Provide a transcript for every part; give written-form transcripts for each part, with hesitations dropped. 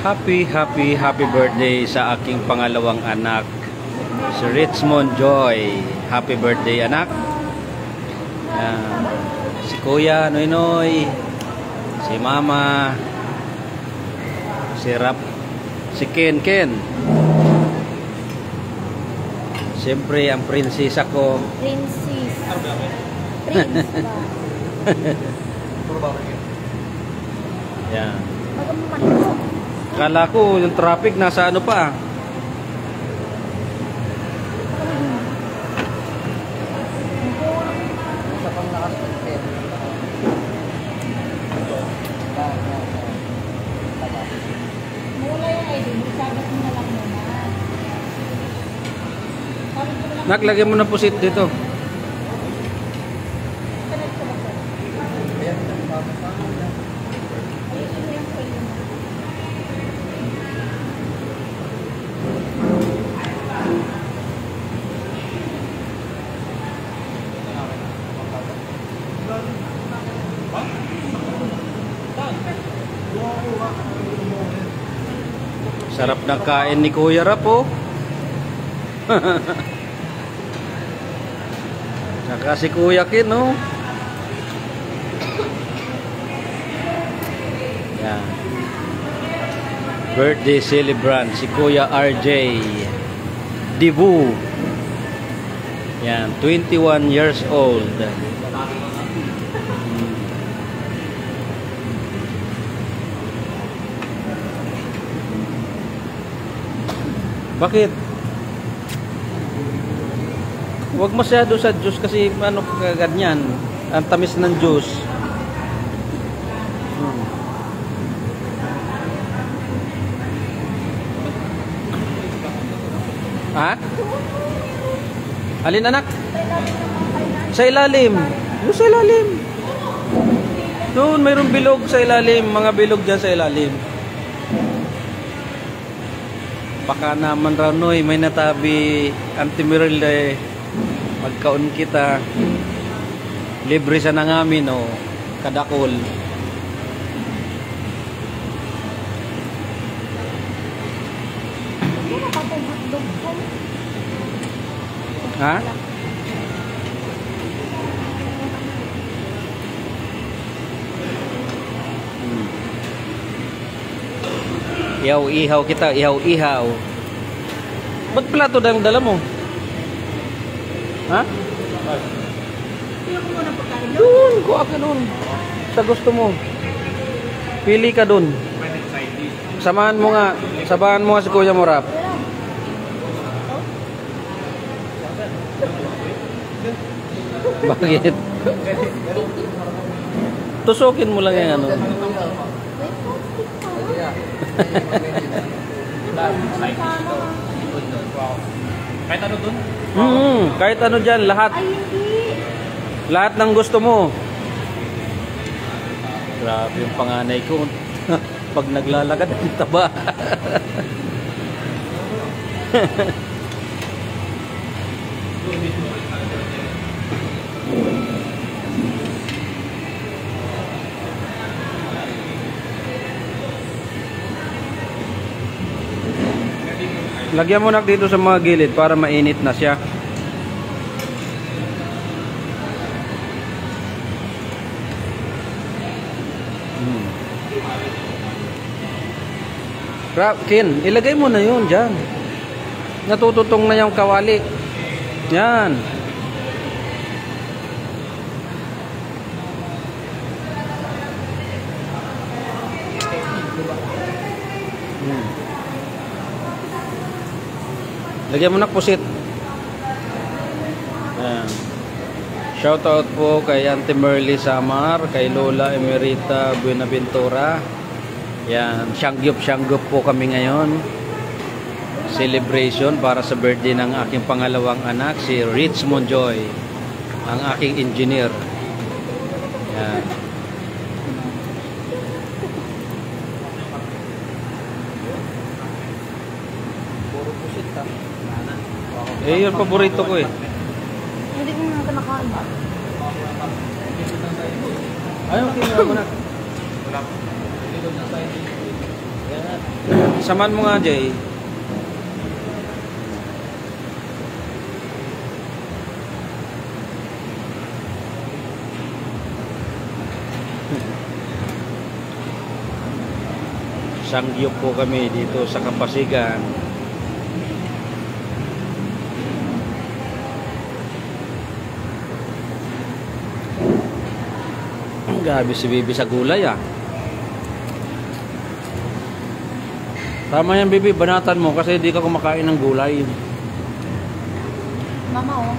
Happy birthday sa aking pangalawang anak, si Richmond Joy. Happy birthday, anak. Si Kuya Noynoy, si Mama, si Rap, si Ken. Siyempre ang prinsesa ko. Prince ba? Yan. Kala ko yung traffic nasa ano pa. Naglagay mo na pusit dito. Sarap ng kain ni Kuya Rap, oh. Saka si Kuya Ken, oh. Yan. Birthday celebrant si Kuya RJ Dibu. Yan, 21 years old. Bakit? Huwag masyado sa juice kasi ano ganyan. Ang tamis ng juice. Ha? Alin, anak? Sa ilalim. Yung sa ilalim. Doon mayroong bilog sa ilalim. Mga bilog dyan sa ilalim. Baka naman raw, Noy, may natabi antimiril eh. Magkaon kita. Libre sa nangamin, o. Kadakol. Ha? Ihaw-ihaw kita, ihaw-ihaw. Ba't plato ang dala mo? Ha? Doon, kuha ka doon. Sa gusto mo. Pili ka doon. Samahan mo nga si Kuya mo, Rap. Bakit? Tusukin mo lang yung ano. Kahit ano dun? Kahit ano dyan, lahat. Lahat ng gusto mo. Grabe yung panganay ko. Pag naglalakad, ang taba. Lagyan mo na dito sa mga gilid para mainit na siya. Ken, ilagay mo na yun dyan. Natututong na yung kawali. Yan. Lagyan mo na pusit. Ayan. Shoutout po kay Auntie Merly Samar, kay Lola Emerita Buenaventura. Yan, siyanggup po kami ngayon. Celebration para sa birthday ng aking pangalawang anak, si Richmond Joy, ang aking engineer. Yan. Eh, yun paborito ko eh. Hindi ko na kinakain ba? Ayaw, kinawa mo na. Wala. Saman mo nga, Jay. Sangyup po kami dito sa Kapasigan. Grabe si Bibi sa gulay ah. Tama yan Bibi, banatan mo kasi hindi ka kumakain ng gulay. Mama, oh.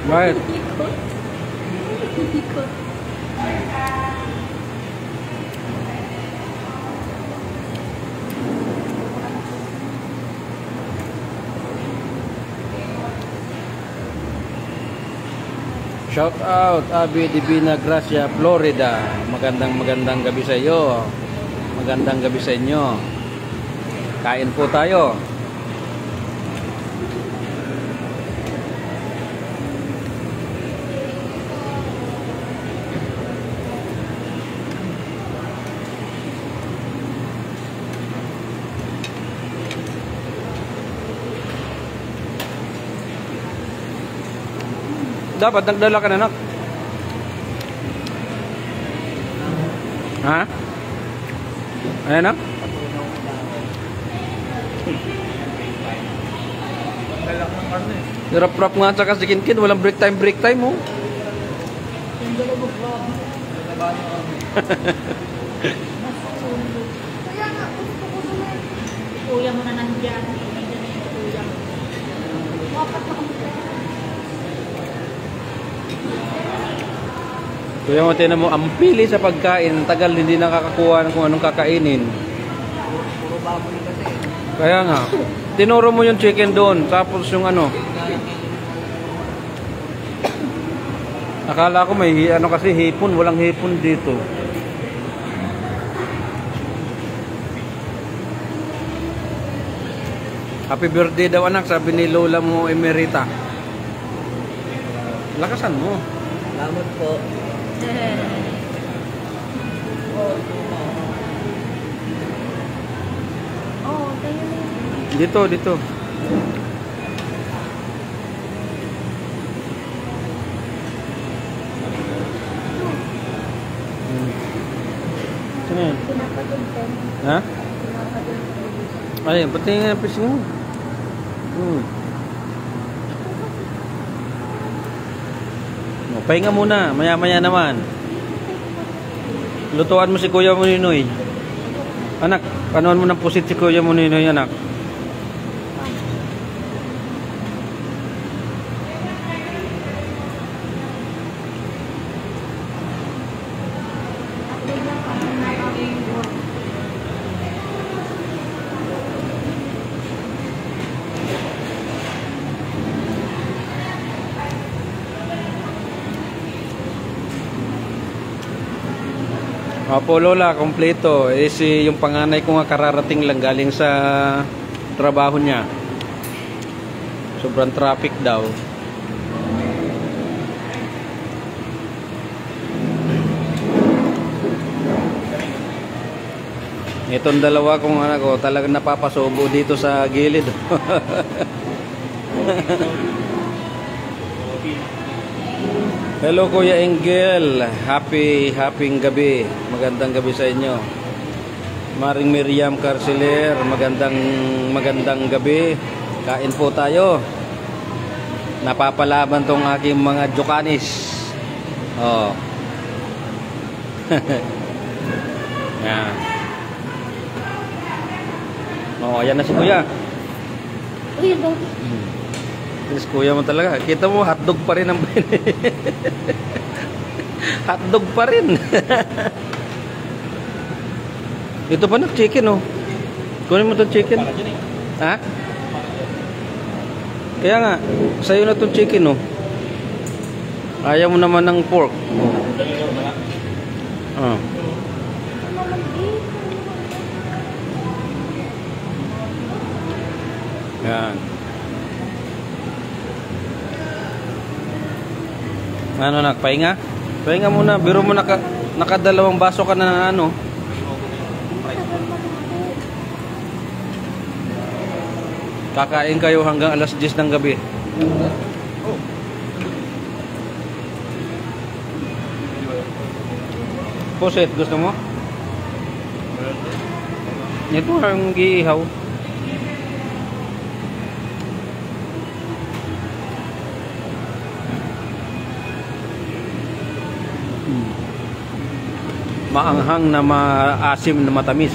Right. Ikot. Ikot. Shout out Abi Divina Gracia, Florida. Magandang gabi sa iyo. Magandang gabi sa inyo. Kain po tayo. Dapat nagdala ka na, anak. Ha? Ayan, anak? Rap-rap nga tsaka si Kinkin. Walang break time, oh. Kuya mo na nandiyan. Nandiyan na yung kuya. Wapat na kami. Kuya mo, tinan mo, ang pili sa pagkain, tagal hindi nakakakuha ng kung anong kakainin. Puro baboy kasi. Kaya nga, tinuro mo yung chicken doon, tapos yung ano. Akala ko may ano kasi hipon, walang hipon dito. Happy birthday daw anak, sabi ni Lola mo Emerita. Lakasan mo. Salamat po. Oh, tayo na yun. Dito. Saan yan? Pinapagulpen. Ha? Pinapagulpen. Ay, pati nga pis mo. Pahinga muna, maya-maya naman. Lutuan mo si Kuya mo Ninoy. Anak, panuan mo ng pusit si Kuya mo Ninoy, anak. Update lang kami na kami work. Opo Lola, kompleto. Si yung panganay ko nga kararating lang galing sa trabaho niya. Sobrang traffic daw. Itong dalawa kong anak ko talagang napapasubo dito sa gilid. Hello Kuya Engel, happy gabi. Magandang gabi sa inyo. Maring Miriam Carceler, magandang gabi. Kain po tayo. Napapalaban tong aking mga Jokanis. Oh. Yan. Oh, ayan na si Kuya. Uy, ang dog. Yes, Kuya mo talaga. Kita mo, hotdog pa rin ang hotdog pa rin. Ito pa na chicken, oh. Kunin mo itong chicken. Ha? Kaya nga, sa'yo na itong chicken, oh. Ayaw mo naman ng pork. Oh. Yan. Ano, nagpahinga? Pahinga muna, biro mo nakadalawang baso ka na ng ano. Kakain kayo hanggang alas 10 ng gabi. Puset, gusto mo? Ito ang giihaw. Maanghang na maasim na matamis.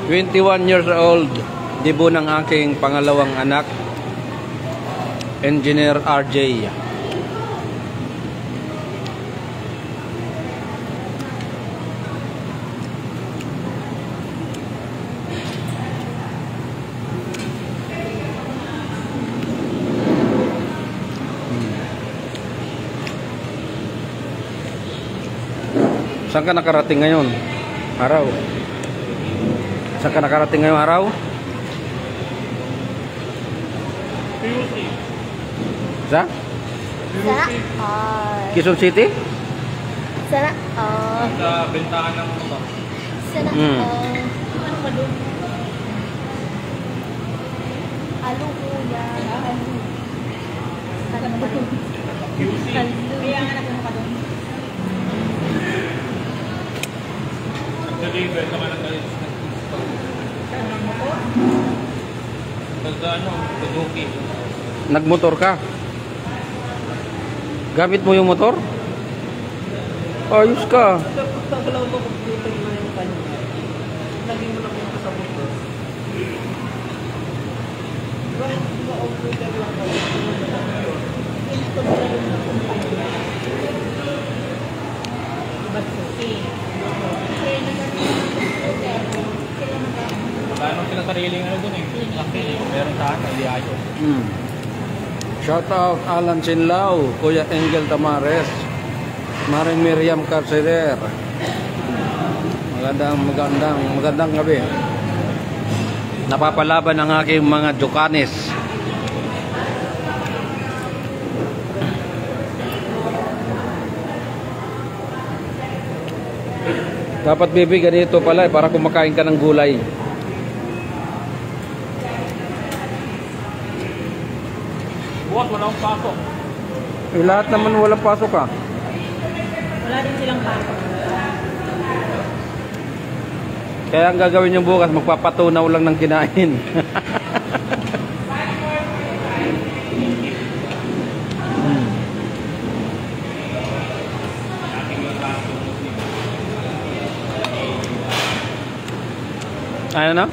"21 years old, debut ng aking pangalawang anak, Engineer RJ. Saan ka nakarating ngayon? Araw. Saan ka nakarating ngayong araw? Sa? Sana all. Quezon City? Sana all. Sa bentahan ng motor. Sana all. Ano pa doon? Alo kuya. Alo. Sana pa doon. Kaya nga natin pa doon. Nag-deliver naman ang galit. Pagka Suzuki. Nagmotor ka? Gamit mo yung motor? Ayos ka. Pagkagalaw mo computer mo yung kanina. Lagi mo lang yung sa motor. Bakit computer lang kayo? Paano sila sariling ano dun eh? Meron tahan, hindi ayos. Shout out Alan Sinlao, Kuya Engel Tamares, Maring Miriam Carceler. Magandang gabi. Napapalaban ang aking mga Jokanes. Dapat baby ganito pala para kumakain ka ng gulay. Bukas, wala akong pasok. Lahat naman walang pasok ka. Wala din silang pasok. Kaya ang gagawin nyo bukas, magpapatunaw lang ng kinain. Ano na?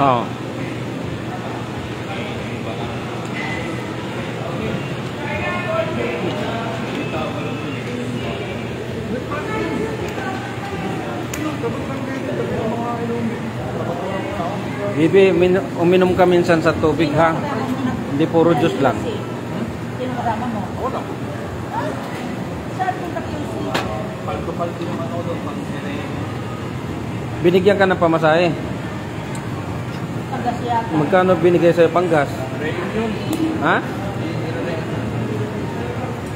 Oo. Bibi, uminom ka minsan sa tubig ha. Hindi puro juice lang. Sino kasama mo? Wala. Saan punta QC? Palto-palto naman ako doon pag Binigyan ka ng pamasahe. Paggas yata. Magkano binigay sa'yo panggas? reunion. Ha?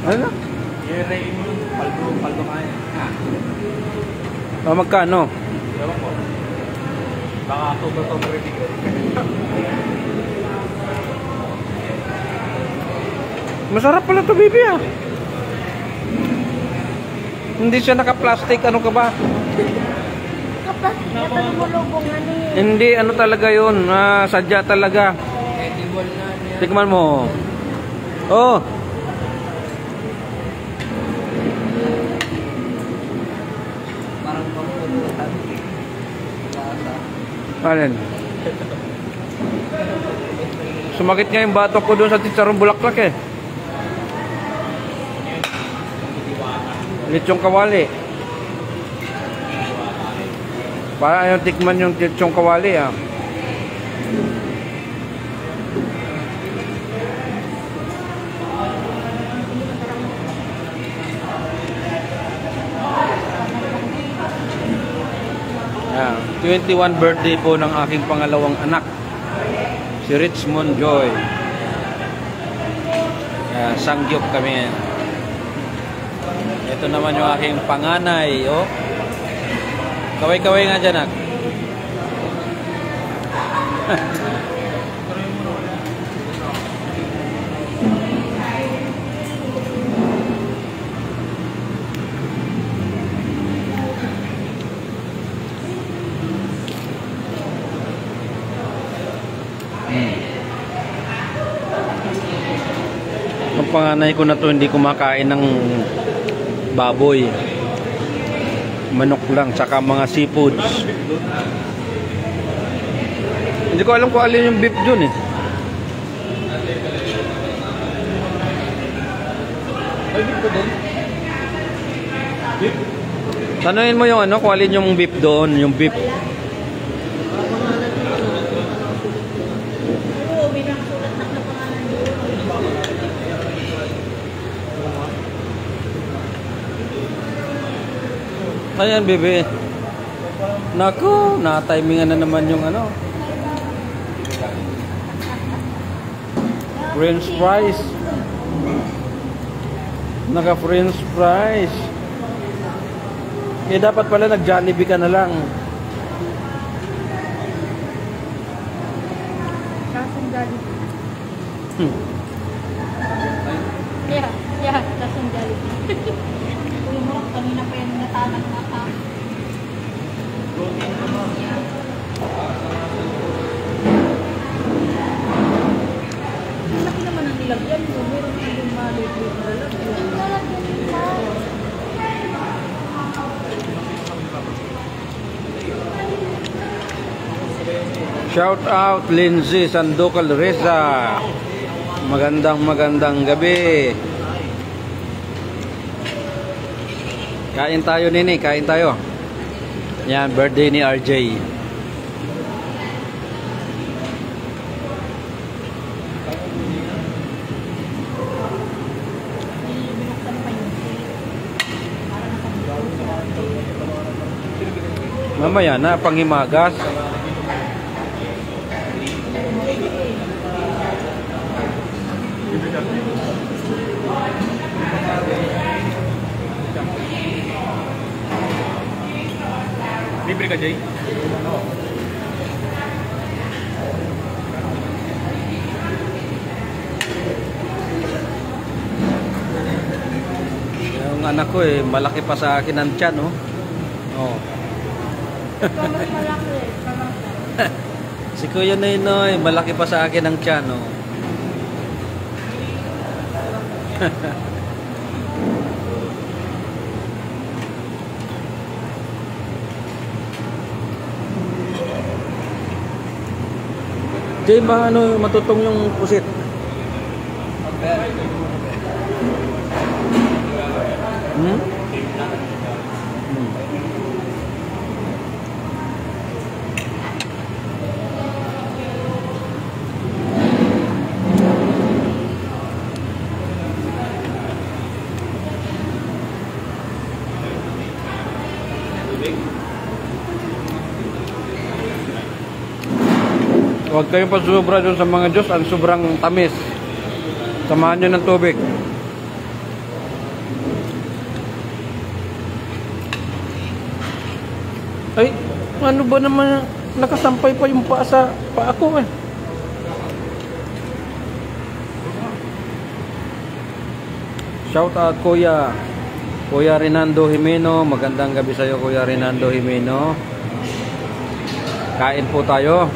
Ano na? Reunion. Palto kaya. Magkano? Ewan ko. Baka sobra-sobra rin. Masarap pala to, bibi ah. Hindi siya naka-plastic, ano ka ba? Kapag natanumulubong ano eh. Hindi, ano talaga yun, sadya talaga. Tikman mo. Oh. Parang pamulutan. Alin? Sumakit nga yung batok ko doon sa Chicharong Bulaklak eh. Lechong kawali. Para ayaw tikman yung lechong kawali ah. 21 birthday po ng aking pangalawang anak, si Richmond Joy. Sangyup kami. Ito naman yung aking panganay. Oh. Kaway-kaway nga dyan, nak. Ang panganay ko na to hindi kumakain ng baboy, manok lang, tsaka mga seafoods. Hindi ko alam kung alin yung beef dun eh. Ay, beef ko doon? Beef? Tanungin mo yung ano, kung alin yung beef doon, yung beef. Oo, bilang sulat na pangalan doon. Ayan, bebe. Naku, na-timingan na naman yung ano. French fries. Naka-French fries. Eh, dapat pala nag-Jollibee ka na lang. Kasong Jollibee. Yeah, kasong Jollibee. Uy, mo, kanina pa yan natanang na ka. Laki naman ang nilagyan mo. Meron na yung maliit-liit na lalagyan. Shout out Lindsay Sandocal Reza. Magandang gabi. Kain tayo, nini, kain tayo. Yan, birthday ni RJ. Mamaya na, panghimagas. Libre ka, Jay? Yung anak ko eh, malaki pa sa akin ang tiyan, oh. Oh. Si Kuya Noynoy, malaki pa sa akin ang tiyan, oh. Jay, ba ano matutong yung pusit? Hmm? Huwag kayong pasubra doon sa mga Diyos, ang sobrang tamis. Samahan nyo ng tubig. Ay, ano ba naman, nakasampay pa yung paa sa paa ko eh. Shout out Kuya Renando Jimeno. Magandang gabi sa'yo, Kuya Renando Jimeno. Kain po tayo.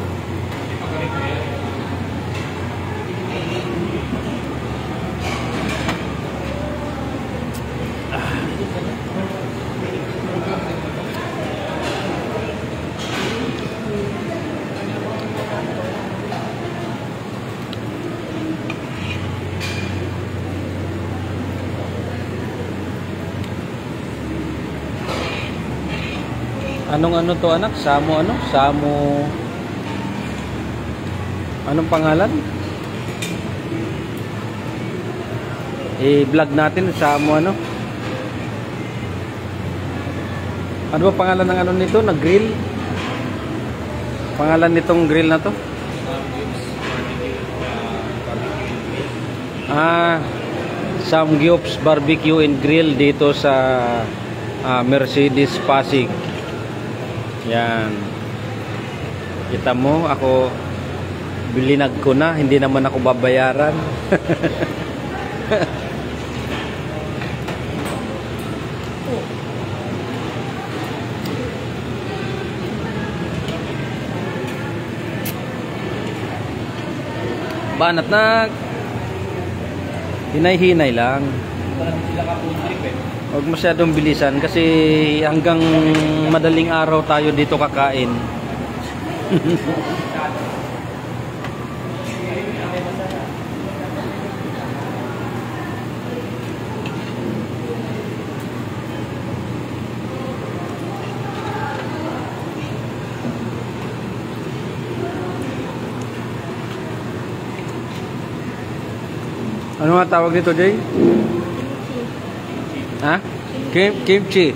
Anong ano to, anak? Samo ano? Samo... Anong pangalan? I-vlog natin. Samo ano? Ano ba pangalan ng ano nito? Na grill? Pangalan nitong grill na to? Samgyups Barbecue and Grill dito sa Mercedes Pasig. Yan. Kita mo, ako bilinag ko na, hindi naman ako babayaran. Banat na hinay-hinay lang. Huwag masyadong bilisan kasi hanggang madaling araw tayo dito kakain. Ano nga tawag nito, Jay? Ha? Kimchi.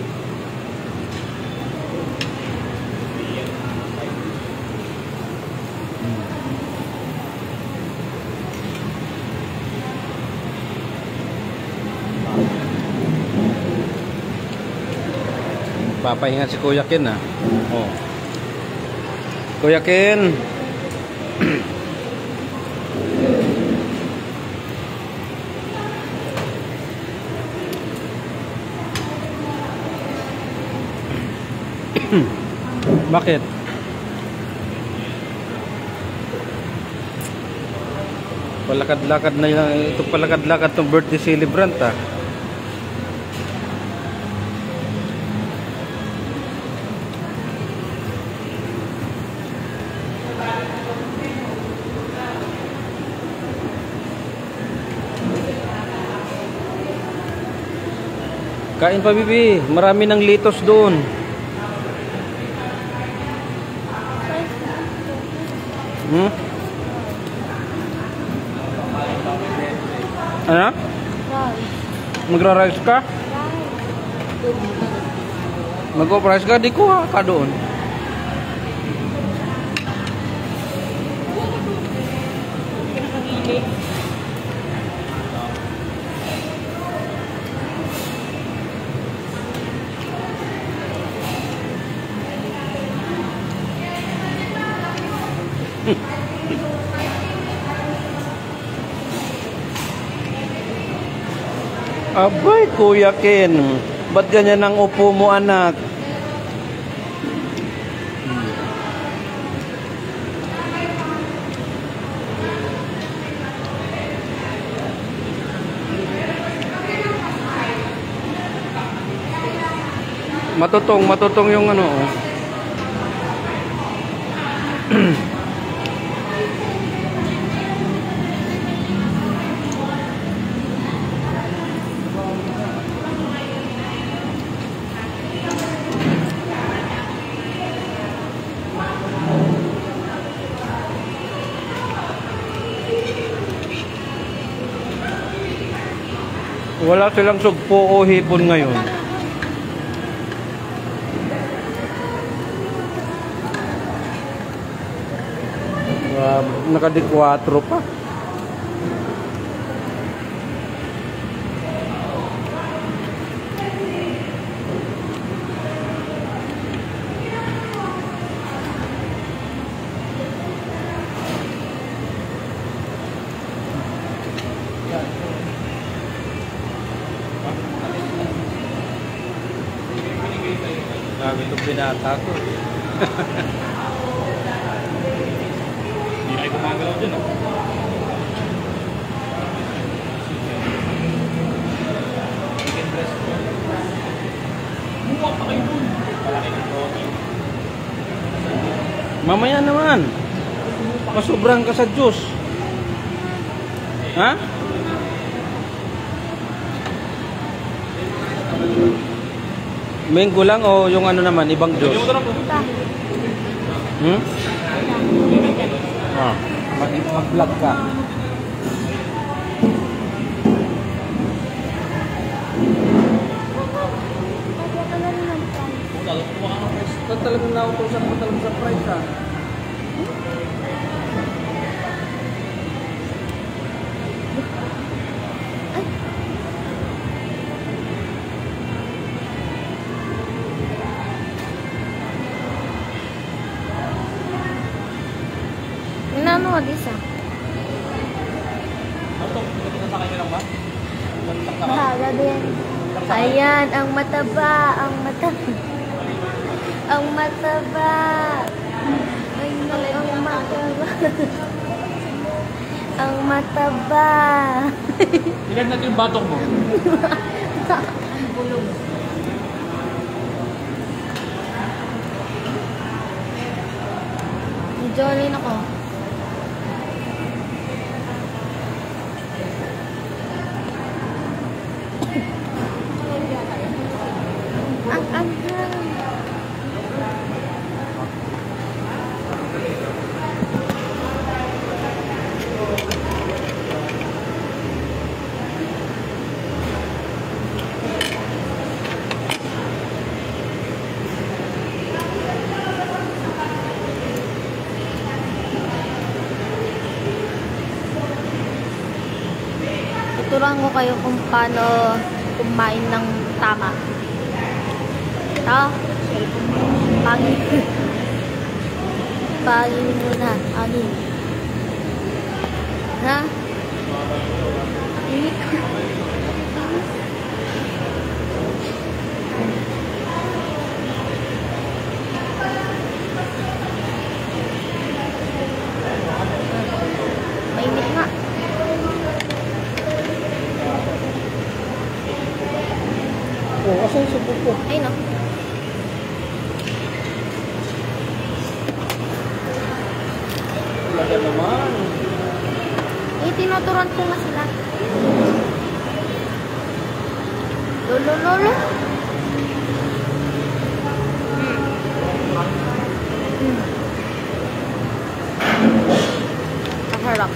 Papahinga si Kuya Ken, ah. Oh. Kuya Ken. Bakit? Palakad-lakad na yan. Ito palakad-lakad tong birthday celebrant, ah. Kain pa, bibi. Marami ng litos doon. Hmm? Ano? Magra-rice ka? Mag-rice ka? Di ko ka doon. Abay, Kuya Ken, ba't ganyan ang upo mo, anak? Matutong yung ano. Wala silang sugpo o hipon ngayon. Nakadi-4 pa. Sabi ito pinata ko. Hindi na gumagalaw dyan, oh. Mamaya naman. Masobrang ka sa juice. Ha? Mango lang o yung ano naman, ibang juice? Hmm? Ah, mag-vlog ka. Talagang nautusan mo talagang sa price, ha? mag-isa. Ito, pinasakay ka lang ba? Bahala din. Ayan, ang mataba. Ang mataba. Ang mataba. Ay, no, ang mataba. Ang mataba. Ilan natin yung batok mo? Ang bulong. Jolene ako. Ang anghang. Tuturuan ko kayo kung paano kumain ng tama. Ito, pangin. Pangin muna, pangin. Ha? Init ko. Mainit nga. Oo, kasi yung subok ko. Ay, no. Talaga naman. Eh, tinuturuan ko nga sila. Lolo, lolo. Kaharap.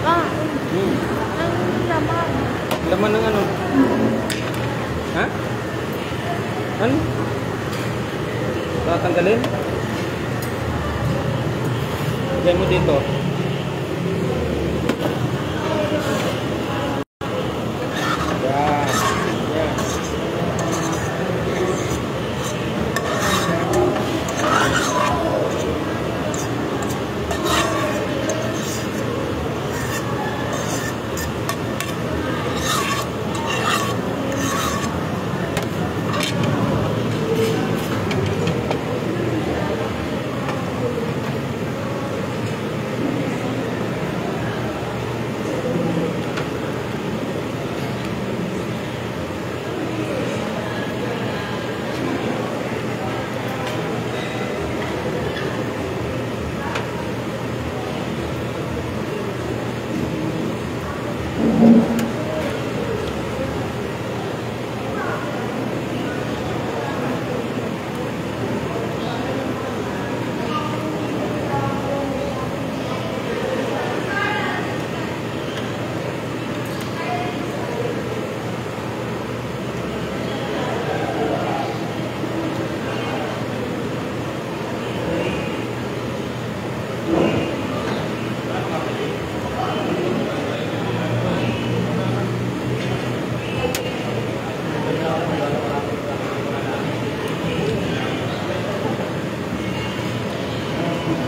Ah, ang laman. Laman ng ano? Ha? Ano? Tatanggalin? Diyan mo dito. Yan. Yan.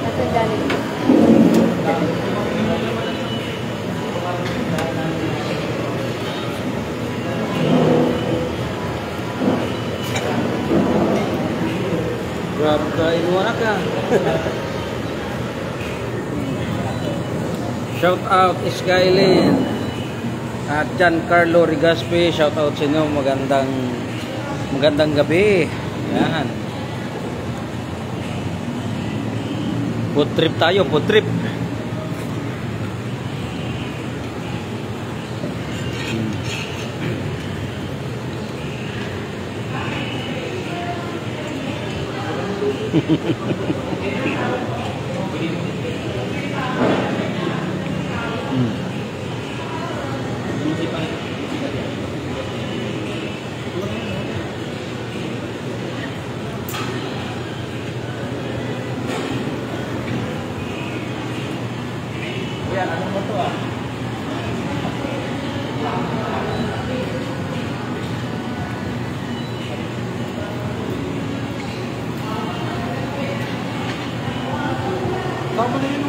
Nasaan galing? Grabe ka, inuwa ka. Shout out Skylin at Giancarlo Rigaspi. Shout out sa inyo. Magandang gabi. Yan. Food trip tayo, food trip. Yan, ano mo to ah? Tama na yun.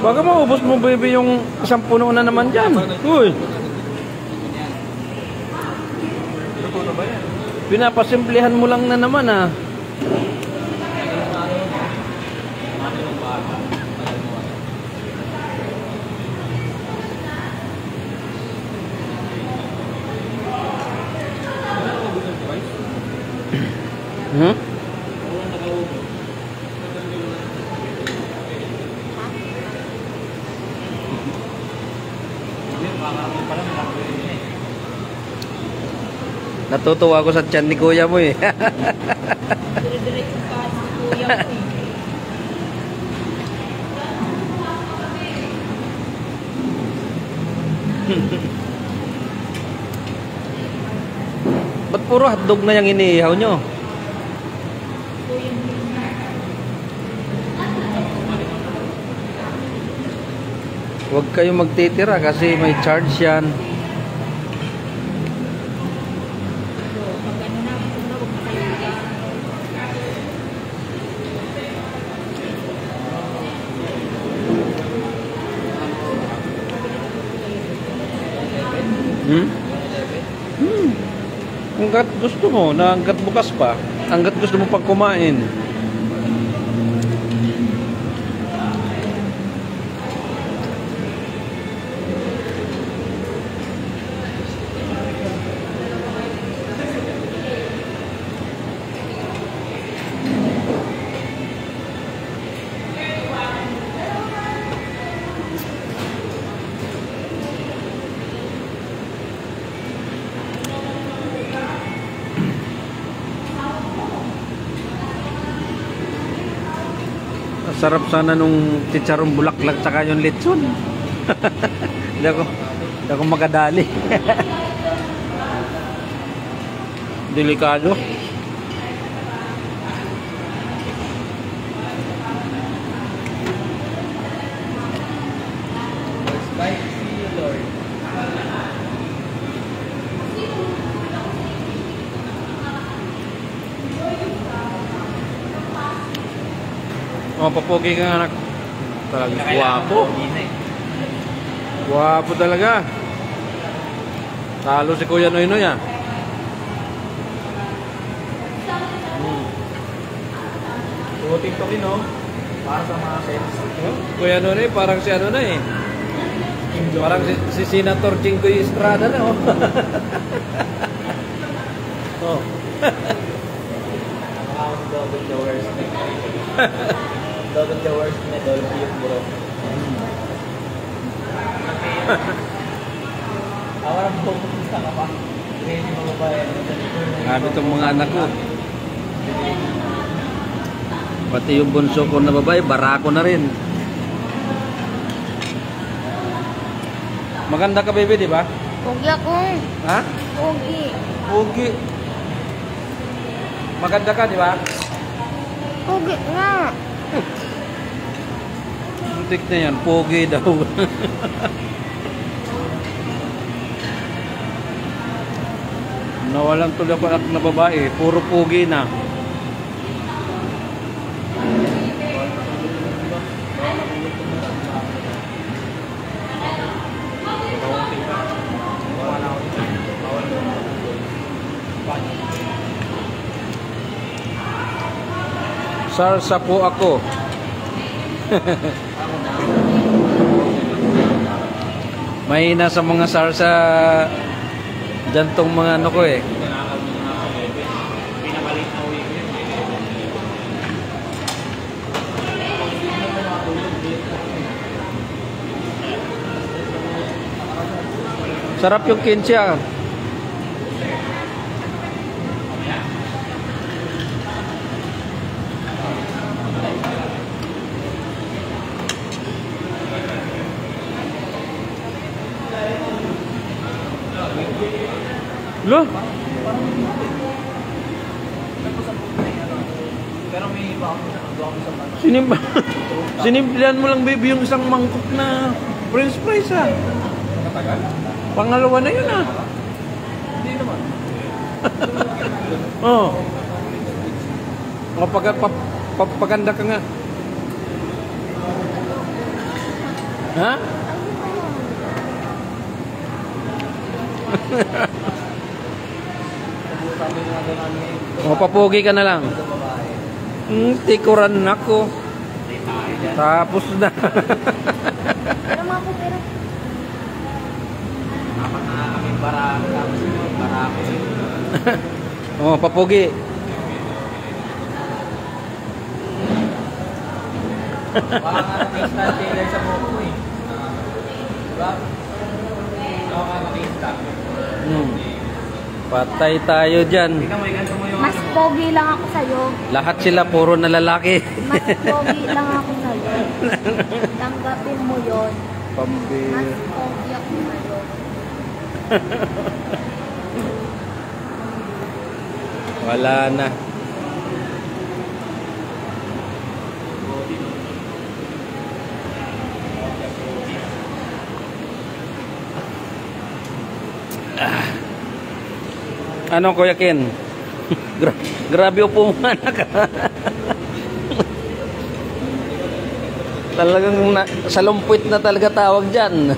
Baka maubos mo baby yung isang puno na naman dyan. Uy, Luto na ba yan? pinapasimplihan mo lang na naman ah. Hmm? Natutuwa ako sa tiyan ni kuya mo eh. Dire-diretso ka si kuya ko eh. Ba't puro hotdog na yung iniihaw nyo? Kuya mo. Huwag kayong magtitira kasi may charge yan. Pag ano na, huwag na kayo ulit. Hmm? Hmm. Hanggat gusto mo, na hanggat bukas pa, hanggat gusto mo pag kumain. Sarap sana nung chicharong bulaklak tsaka yung lechon. Hindi ako makadali. Delikado. Spicy, Lord. Oh, papogi ka anak. Talagang guwapo. Guwapo talaga. Talo si Kuya Noy Noy ah. Tuting to rin, no? Para sa mga sense. Kuya Noy Noy parang si ano na eh. Parang si Senator Jinggoy Estrada na oh. Oh. Double the worst. Double the worst na Dolphy yung bro. Awarang pupunta ka pa. Ready mga babae. Grabe itong mga anak ko. Pati yung bunso ko na babae, barako na rin. Maganda ka baby, di ba? Pogi ako. Ha? Pogi. Pogi. Maganda ka, di ba? Pogi nga. Muntik na yan, pogi daw. Nawalan tuloy ako anak na babae, puro pogi na. Sarsa po ako. Mahina sa mga sarsa dyan tong mga ano ko eh. Pinabalik na uwi ko yun. Sarap yung kimchi ah. Loh, Pero may iba ako na nagawa ko sa bato. sinimplihan mo lang baby yung isang mangkok na french fries ah. Matagal? Pangalawa na yun ah. Hindi naman. Oh. Paganda ka nga. Ha? Sabi nga doon namin, O, papugi ka na lang. sa babae. Tikuran ako. Tapos na. Pero mga po, pero Apat na kami barako. Tapos yung barako. O, papugi. Baka nga nag-install tailor sa buhok mo eh. Diba? Baka nga nag-install. Patay tayo dyan. Tingnan mo, ikanto mo yung mas pogi lang ako sa'yo. Lahat sila puro na lalaki. Mas pogi lang ako sa'yo. Tanggapin mo yon. Mas Pambira. pogi ako sa'yo. Wala na. Ano Kuya Ken? Grabe upo mo anak. Talagang salumpit na talaga tawag dyan.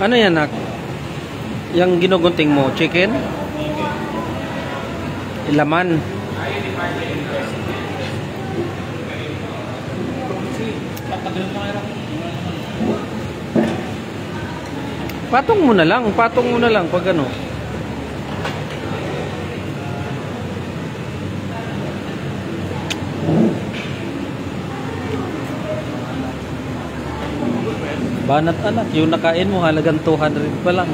Ano yan nak? Yang ginugunting mo, chicken? Ilaman. Patong mo na lang pag ano. Banat anak, yung nakain mo halagang 200 pa lang.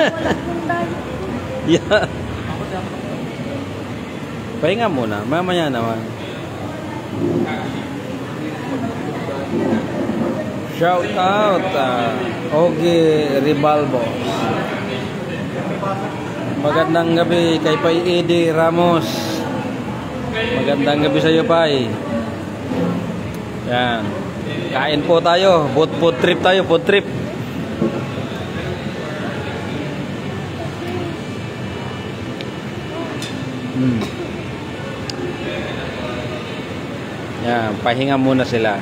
Walang punday. Yeah. Pahinga muna, mamaya naman. Shout out Ogie Ribalbo. Magandang gabi kay Pai Edi Ramos. Magandang gabi sa iyo, Pai. Yan. Kain po tayo. Food trip tayo, food trip. Yan, pahinga muna sila.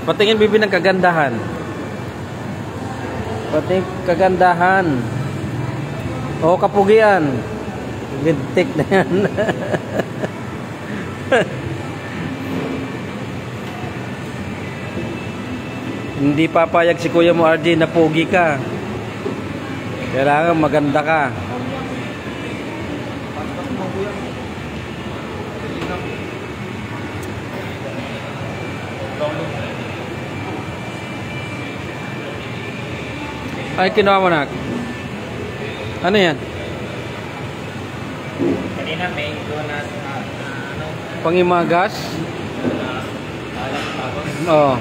Patingin bibi ng kagandahan. Patingin kagandahan. O kapugian. Lintik na yan. Hindi papayag si Kuya mo RJ na pogi ka. Kailangan maganda ka. Ay, kinuha mo na. Ano yan? Kanina may donut ano? Pangimagas? Alam tapos Oo.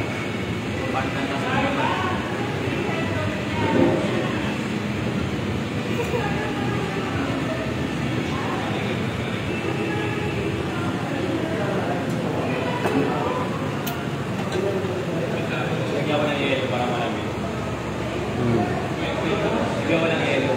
Lagyan ko ng yelo para malamig. Lagyan ko ng yelo.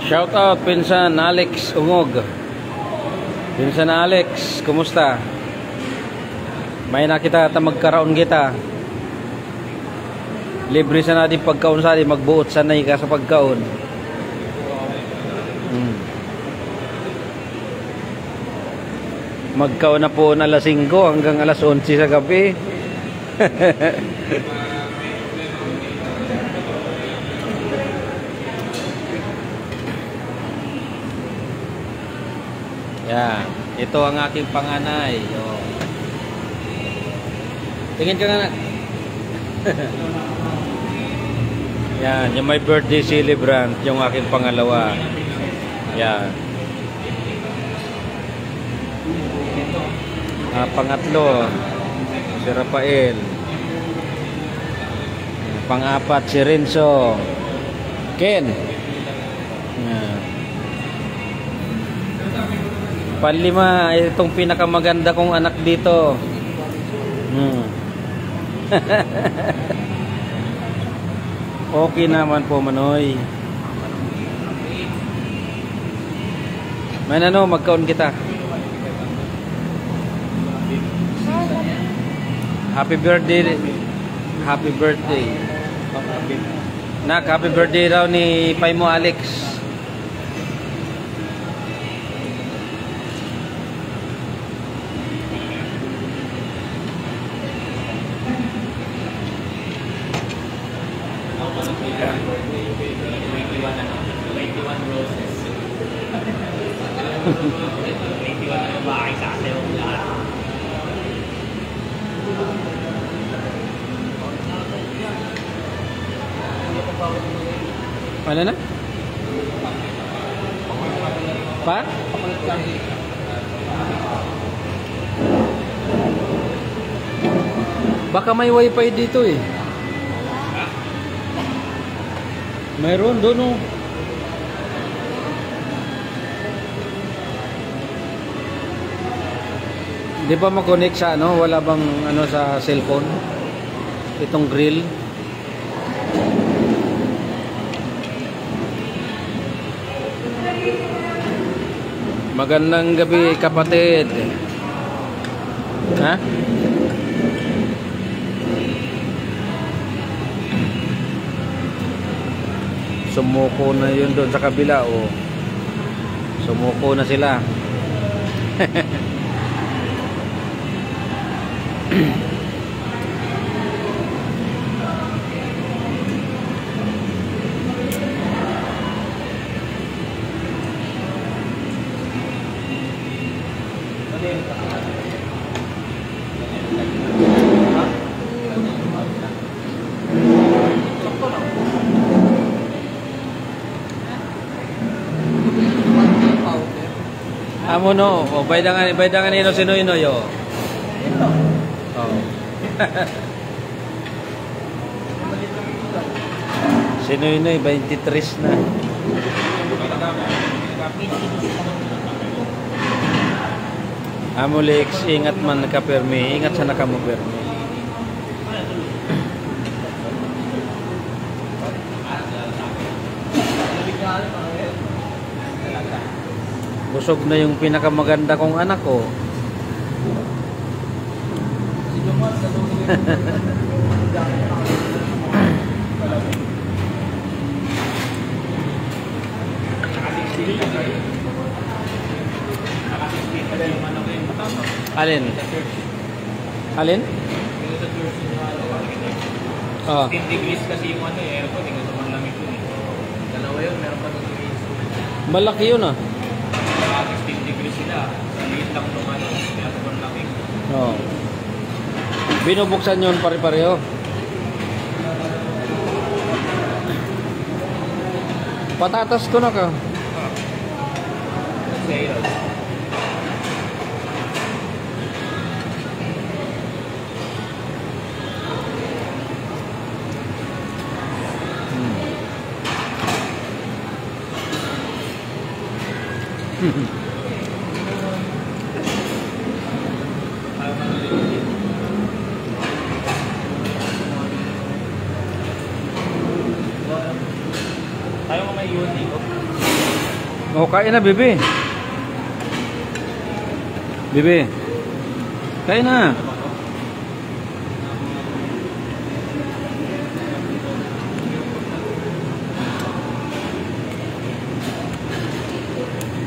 Shout out Pinsan Alex Ungog. Pinsan Alex, kumusta? May nakita ta magkaraon kita. Libre sa natin pagkaon sa atin, magbuot sanay ka sa pagkaon. Magkauna po na alas 5 hanggang alas 11 sa gabi. Yan. Ito ang aking panganay. Oh. Tingin ka nga. Yan. Yung may birthday celebrant. Yung aking pangalawa. Yan. Pangatlo. Si Rafael. Pang-apat si Renzo. Ken. Yan. Panlima, itong pinakamaganda kong anak dito. Okay naman po, Manoy. Man, ano, magkaon kita. Happy birthday. Happy birthday. Nak, happy birthday raw ni Paimo Alex. Ano na? Pa? Baka may wifi dito eh. Mayroon doon oh. Di ba makonect sa ano? Wala bang ano sa cellphone? Itong grill. Magandang gabi kapatid. Ha? Sumuko na yun doon sa kabila oh. Sumuko na sila. Amo no, o baydangan ino sino ino yo. Oh. Sino ino 23 na. Amo Lex, ingat man nakapermi, ingat sana kamo permi. Busog na yung pinakamaganda kong anak ko. Alin? Alin? Oh. 10 degrees kasi yung ano eh, aircon, hindi ko malamig yun eh. Dalawa yun, meron pa ng degrees. Malaki yun ah. 16 degrees sila. Sa liit lang nung ano, kaya sobrang lamig. Oh. Binubuksan yun pare-pareho. Patatas ko na ka. Sales. Tayo nga may yun dito. Oh, kain na, bebe. Bebe. Kain na.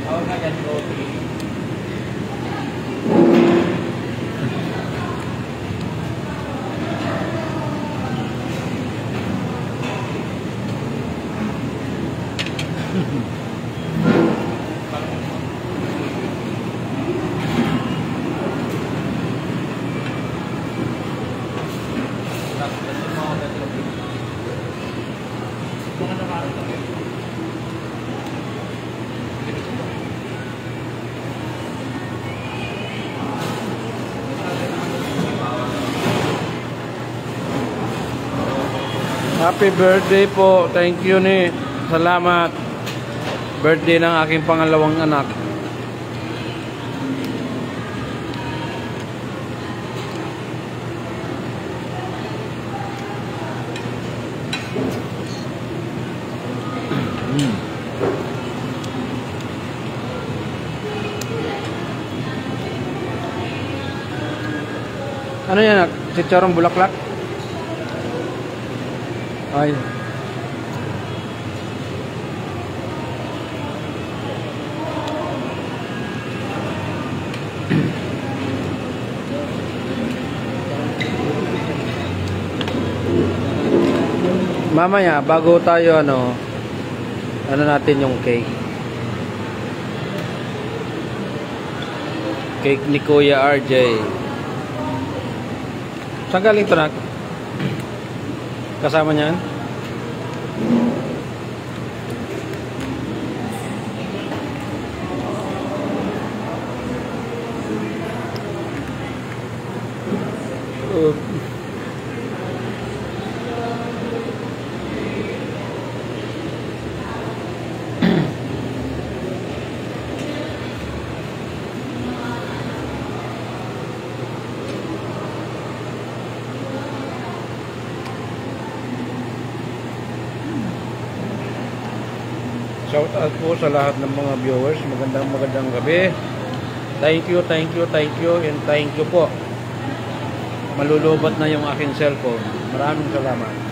Ako na yan, Happy birthday po. Thank you ni. Salamat. Birthday ng aking pangalawang anak. Ano yan? Chicharong bulaklak? Ay. Mamaya bago tayo ano natin yung cake. Cake ni Kuya RJ. Saan galing ito, nak? Kasama niyan? Shout out po sa lahat ng mga viewers. Magandang gabi. Thank you, and thank you po. Malulubat na yung aking cellphone. Maraming salamat.